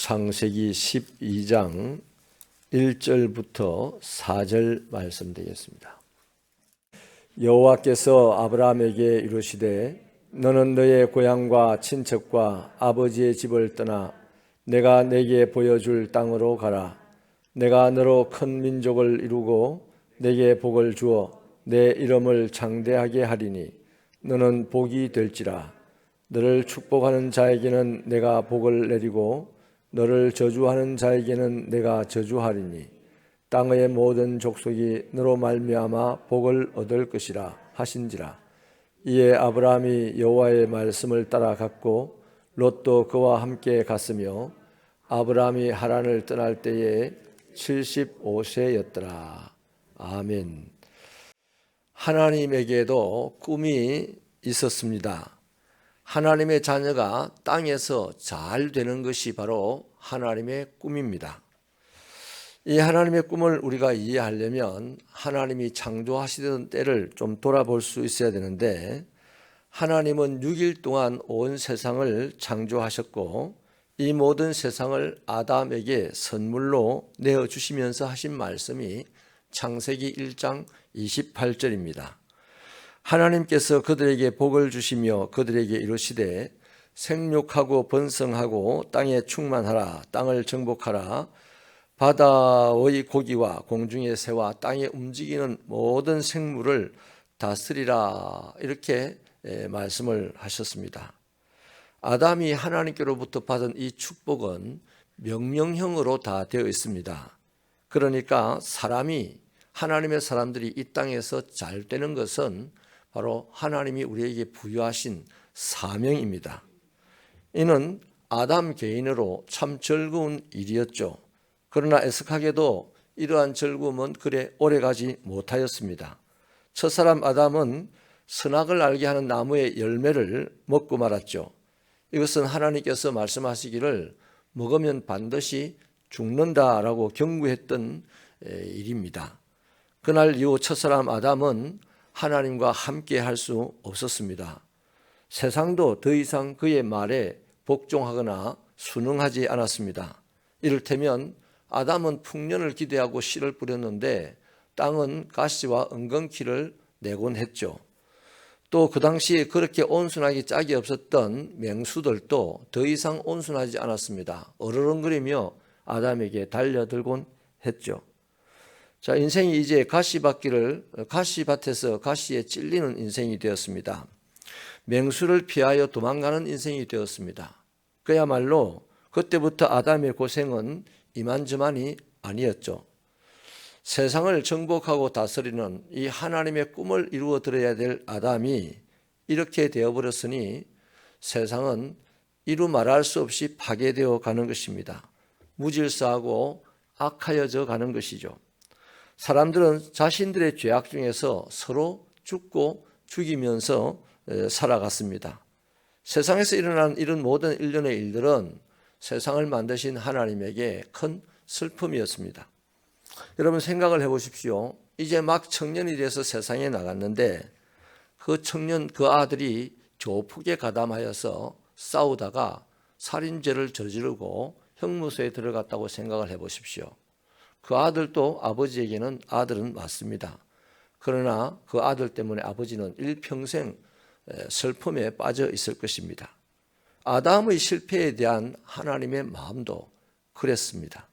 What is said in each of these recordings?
창세기 12장 1절부터 4절 말씀 되겠습니다. 여호와께서 아브라함에게 이르시되 너는 너의 고향과 친척과 아버지의 집을 떠나 내가 네게 보여줄 땅으로 가라. 내가 너로 큰 민족을 이루고 네게 복을 주어 내 이름을 장대하게 하리니 너는 복이 될지라. 너를 축복하는 자에게는 내가 복을 내리고 너를 저주하는 자에게는 내가 저주하리니 땅의 모든 족속이 너로 말미암아 복을 얻을 것이라 하신지라. 이에 아브라함이 여호와의 말씀을 따라갔고 롯도 그와 함께 갔으며 아브라함이 하란을 떠날 때에 75세였더라. 아멘. 하나님에게도 꿈이 있었습니다. 하나님의 자녀가 땅에서 잘 되는 것이 바로 하나님의 꿈입니다. 이 하나님의 꿈을 우리가 이해하려면 하나님이 창조하시던 때를 좀 돌아볼 수 있어야 되는데, 하나님은 6일 동안 온 세상을 창조하셨고 이 모든 세상을 아담에게 선물로 내어주시면서 하신 말씀이 창세기 1장 28절입니다. 하나님께서 그들에게 복을 주시며 그들에게 이르시되 생육하고 번성하고 땅에 충만하라. 땅을 정복하라. 바다의 고기와 공중의 새와 땅에 움직이는 모든 생물을 다스리라. 이렇게 말씀을 하셨습니다. 아담이 하나님께로부터 받은 이 축복은 명령형으로 다 되어 있습니다. 그러니까 하나님의 사람들이 이 땅에서 잘 되는 것은 바로 하나님이 우리에게 부여하신 사명입니다. 이는 아담 개인으로 참 즐거운 일이었죠. 그러나 애석하게도 이러한 즐거움은 그래 오래가지 못하였습니다. 첫사람 아담은 선악을 알게 하는 나무의 열매를 먹고 말았죠. 이것은 하나님께서 말씀하시기를 먹으면 반드시 죽는다라고 경고했던 일입니다. 그날 이후 첫사람 아담은 하나님과 함께 할 수 없었습니다. 세상도 더 이상 그의 말에 복종하거나 순응하지 않았습니다. 이를테면 아담은 풍년을 기대하고 씨를 뿌렸는데 땅은 가시와 엉겅퀴를 내곤 했죠. 또 그 당시 그렇게 온순하게 짝이 없었던 맹수들도 더 이상 온순하지 않았습니다. 어르렁거리며 아담에게 달려들곤 했죠. 자, 인생이 이제 가시밭에서 가시에 찔리는 인생이 되었습니다. 맹수를 피하여 도망가는 인생이 되었습니다. 그야말로 그때부터 아담의 고생은 이만저만이 아니었죠. 세상을 정복하고 다스리는 이 하나님의 꿈을 이루어 드려야 될 아담이 이렇게 되어버렸으니 세상은 이루 말할 수 없이 파괴되어 가는 것입니다. 무질서하고 악하여져 가는 것이죠. 사람들은 자신들의 죄악 중에서 서로 죽고 죽이면서 살아갔습니다. 세상에서 일어나는 이런 모든 일련의 일들은 세상을 만드신 하나님에게 큰 슬픔이었습니다. 여러분 생각을 해보십시오. 이제 막 청년이 돼서 세상에 나갔는데 그 아들이 조폭에 가담하여서 싸우다가 살인죄를 저지르고 형무소에 들어갔다고 생각을 해보십시오. 그 아들도 아버지에게는 아들은 맞습니다. 그러나 그 아들 때문에 아버지는 일평생 슬픔에 빠져 있을 것입니다. 아담의 실패에 대한 하나님의 마음도 그랬습니다.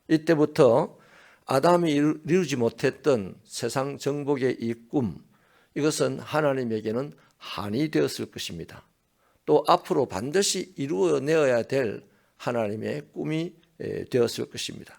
이때부터 아담이 이루지 못했던 세상 정복의 이 꿈, 이것은 하나님에게는 한이 되었을 것입니다. 또 앞으로 반드시 이루어내어야 될 하나님의 꿈이 되었을 것입니다.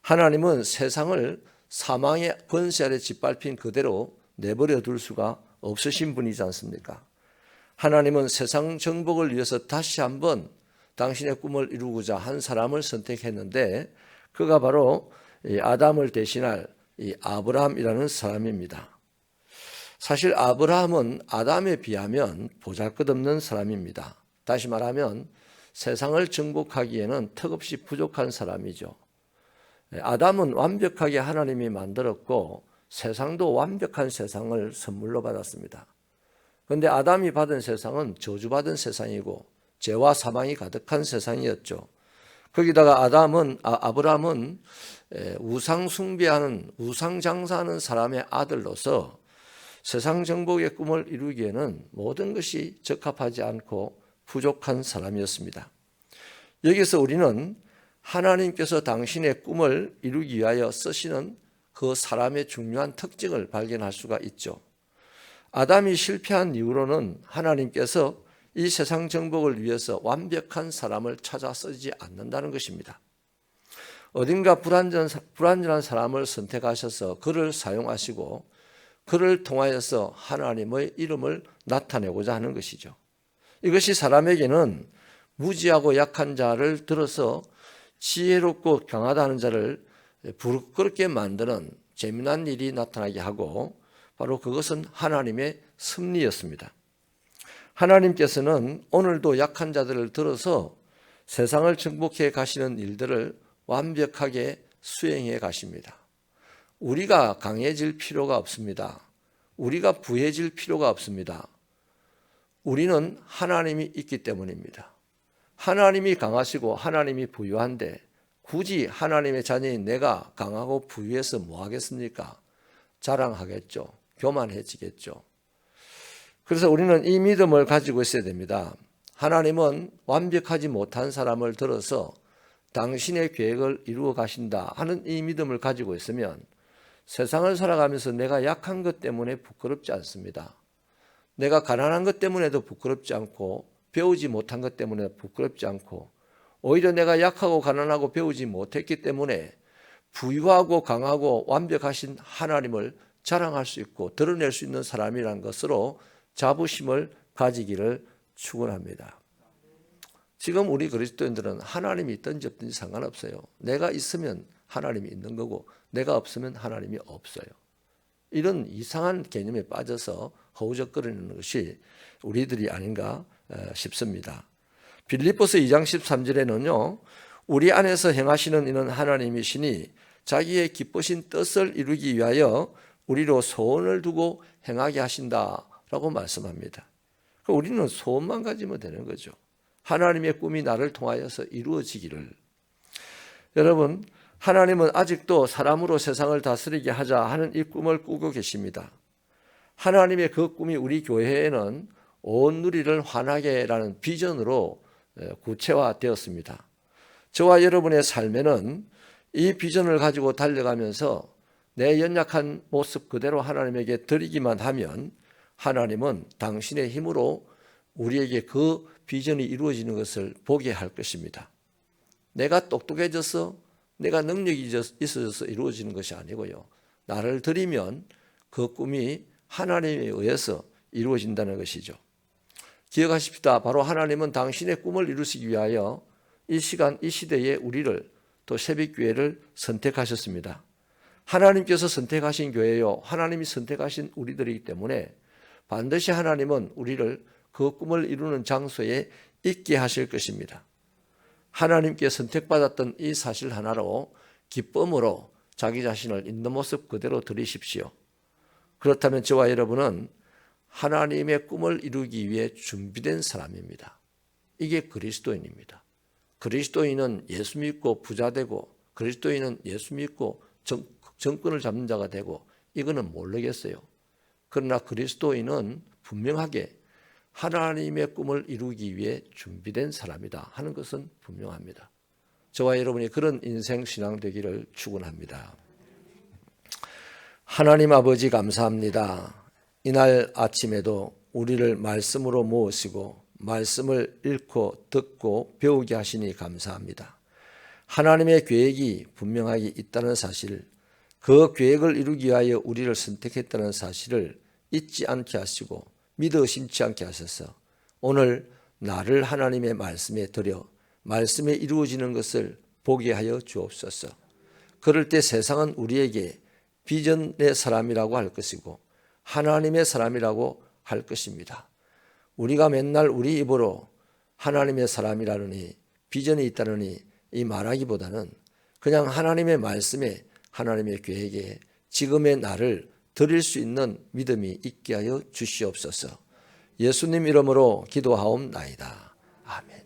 하나님은 세상을 사망의 권세 아래 짓밟힌 그대로 내버려 둘 수가 없으신 분이지 않습니까? 하나님은 세상 정복을 위해서 다시 한번 당신의 꿈을 이루고자 한 사람을 선택했는데 그가 바로 아담을 대신할 이 아브라함이라는 사람입니다. 사실 아브라함은 아담에 비하면 보잘것없는 사람입니다. 다시 말하면 세상을 정복하기에는 턱없이 부족한 사람이죠. 아담은 완벽하게 하나님이 만들었고 세상도 완벽한 세상을 선물로 받았습니다. 그런데 아담이 받은 세상은 저주받은 세상이고 죄와 사망이 가득한 세상이었죠. 거기다가 아브라함은 우상 숭배하는, 우상 장사하는 사람의 아들로서 세상 정복의 꿈을 이루기에는 모든 것이 적합하지 않고 부족한 사람이었습니다. 여기서 우리는 하나님께서 당신의 꿈을 이루기 위하여 쓰시는 그 사람의 중요한 특징을 발견할 수가 있죠. 아담이 실패한 이후로는 하나님께서 이 세상 정복을 위해서 완벽한 사람을 찾아 쓰지 않는다는 것입니다. 어딘가 불완전한 사람을 선택하셔서 그를 사용하시고 그를 통하여서 하나님의 이름을 나타내고자 하는 것이죠. 이것이 사람에게는 무지하고 약한 자를 들어서 지혜롭고 강하다는 자를 부끄럽게 만드는 재미난 일이 나타나게 하고, 바로 그것은 하나님의 섭리였습니다. 하나님께서는 오늘도 약한 자들을 들어서 세상을 정복해 가시는 일들을 완벽하게 수행해 가십니다. 우리가 강해질 필요가 없습니다. 우리가 부해질 필요가 없습니다. 우리는 하나님이 있기 때문입니다. 하나님이 강하시고 하나님이 부유한데 굳이 하나님의 자녀인 내가 강하고 부유해서 뭐 하겠습니까? 자랑하겠죠. 교만해지겠죠. 그래서 우리는 이 믿음을 가지고 있어야 됩니다. 하나님은 완벽하지 못한 사람을 들어서 당신의 계획을 이루어 가신다 하는 이 믿음을 가지고 있으면 세상을 살아가면서 내가 약한 것 때문에 부끄럽지 않습니다. 내가 가난한 것 때문에도 부끄럽지 않고 배우지 못한 것 때문에 부끄럽지 않고, 오히려 내가 약하고 가난하고 배우지 못했기 때문에 부유하고 강하고 완벽하신 하나님을 자랑할 수 있고 드러낼 수 있는 사람이라는 것으로 자부심을 가지기를 축원합니다. 지금 우리 그리스도인들은 하나님이 있든지 없든지 상관없어요. 내가 있으면 하나님이 있는 거고 내가 없으면 하나님이 없어요. 이런 이상한 개념에 빠져서 허우적거리는 것이 우리들이 아닌가 싶습니다. 빌립보서 2장 13절에는요. 우리 안에서 행하시는 이는 하나님이시니 자기의 기쁘신 뜻을 이루기 위하여 우리로 소원을 두고 행하게 하신다라고 말씀합니다. 우리는 소원만 가지면 되는 거죠. 하나님의 꿈이 나를 통하여서 이루어지기를. 여러분, 하나님은 아직도 사람으로 세상을 다스리게 하자 하는 이 꿈을 꾸고 계십니다. 하나님의 그 꿈이 우리 교회에는 온 누리를 환하게라는 비전으로 구체화되었습니다. 저와 여러분의 삶에는 이 비전을 가지고 달려가면서 내 연약한 모습 그대로 하나님에게 드리기만 하면 하나님은 당신의 힘으로 우리에게 그 비전이 이루어지는 것을 보게 할 것입니다. 내가 똑똑해져서 내가 능력이 있어져서 이루어지는 것이 아니고요. 나를 드리면 그 꿈이 하나님에 의해서 이루어진다는 것이죠. 기억하십시다. 바로 하나님은 당신의 꿈을 이루시기 위하여 이 시간, 이 시대에 우리를, 또 새벽교회를 선택하셨습니다. 하나님께서 선택하신 교회요, 하나님이 선택하신 우리들이기 때문에 반드시 하나님은 우리를 그 꿈을 이루는 장소에 있게 하실 것입니다. 하나님께 선택받았던 이 사실 하나로 기쁨으로 자기 자신을 있는 모습 그대로 드리십시오. 그렇다면 저와 여러분은 하나님의 꿈을 이루기 위해 준비된 사람입니다. 이게 그리스도인입니다. 그리스도인은 예수 믿고 부자 되고, 그리스도인은 예수 믿고 정권을 잡는 자가 되고, 이거는 모르겠어요. 그러나 그리스도인은 분명하게 하나님의 꿈을 이루기 위해 준비된 사람이다 하는 것은 분명합니다. 저와 여러분이 그런 인생 신앙 되기를 축원합니다. 하나님 아버지 감사합니다. 이날 아침에도 우리를 말씀으로 모으시고 말씀을 읽고 듣고 배우게 하시니 감사합니다. 하나님의 계획이 분명하게 있다는 사실, 그 계획을 이루기 위하여 우리를 선택했다는 사실을 잊지 않게 하시고 믿어 의심치 않게 하셔서 오늘 나를 하나님의 말씀에 드려 말씀에 이루어지는 것을 보게 하여 주옵소서. 그럴 때 세상은 우리에게 비전의 사람이라고 할 것이고 하나님의 사람이라고 할 것입니다. 우리가 맨날 우리 입으로 하나님의 사람이라느니 비전이 있다느니 이 말하기보다는 그냥 하나님의 말씀에, 하나님의 계획에 지금의 나를 드릴 수 있는 믿음이 있게 하여 주시옵소서. 예수님 이름으로 기도하옵나이다. 아멘.